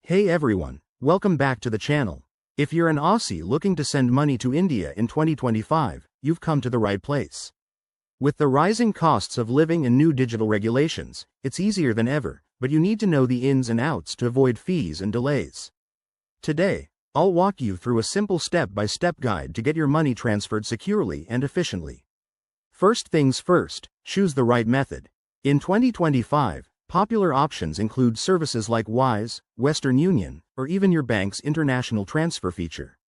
Hey everyone, welcome back to the channel. If you're an Aussie looking to send money to India in 2025, you've come to the right place. With the rising costs of living and new digital regulations, it's easier than ever, but you need to know the ins and outs to avoid fees and delays. Today, I'll walk you through a simple step-by-step guide to get your money transferred securely and efficiently. First things first, choose the right method. In 2025, popular options include services like Wise, Western Union, or even your bank's international transfer feature.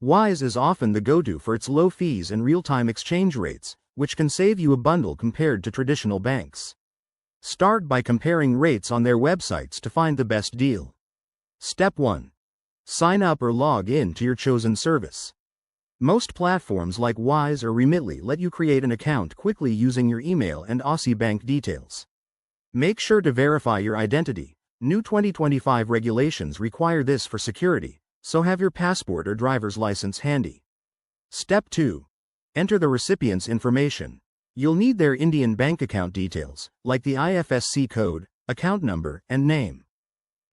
Wise is often the go-to for its low fees and real-time exchange rates, which can save you a bundle compared to traditional banks. Start by comparing rates on their websites to find the best deal. Step 1. Sign up or log in to your chosen service. Most platforms like Wise or Remitly let you create an account quickly using your email and Aussie bank details. Make sure to verify your identity. New 2025 regulations require this for security, so have your passport or driver's license handy. Step 2. Enter the recipient's information. You'll need their Indian bank account details, like the IFSC code, account number, and name.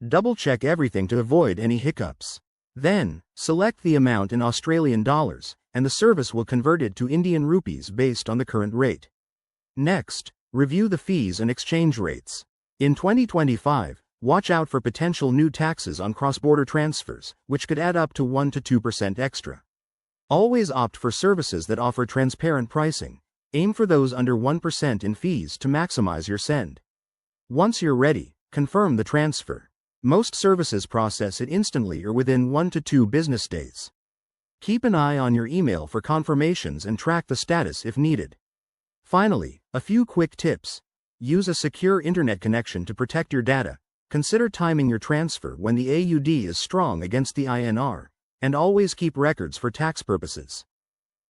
Double-check everything to avoid any hiccups. Then, select the amount in Australian dollars, and the service will convert it to Indian rupees based on the current rate. Next, review the fees and exchange rates. In 2025, watch out for potential new taxes on cross-border transfers, which could add up to 1 to 2% extra. Always opt for services that offer transparent pricing. Aim for those under 1% in fees to maximize your send. Once you're ready, confirm the transfer. Most services process it instantly or within 1 to 2 business days. Keep an eye on your email for confirmations and track the status if needed. Finally, a few quick tips. Use a secure internet connection to protect your data. Consider timing your transfer when the AUD is strong against the INR, and always keep records for tax purposes.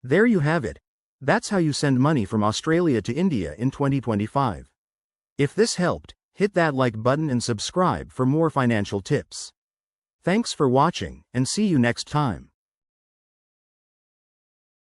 There you have it. That's how you send money from Australia to India in 2025. If this helped, hit that like button and subscribe for more financial tips. Thanks for watching, and see you next time.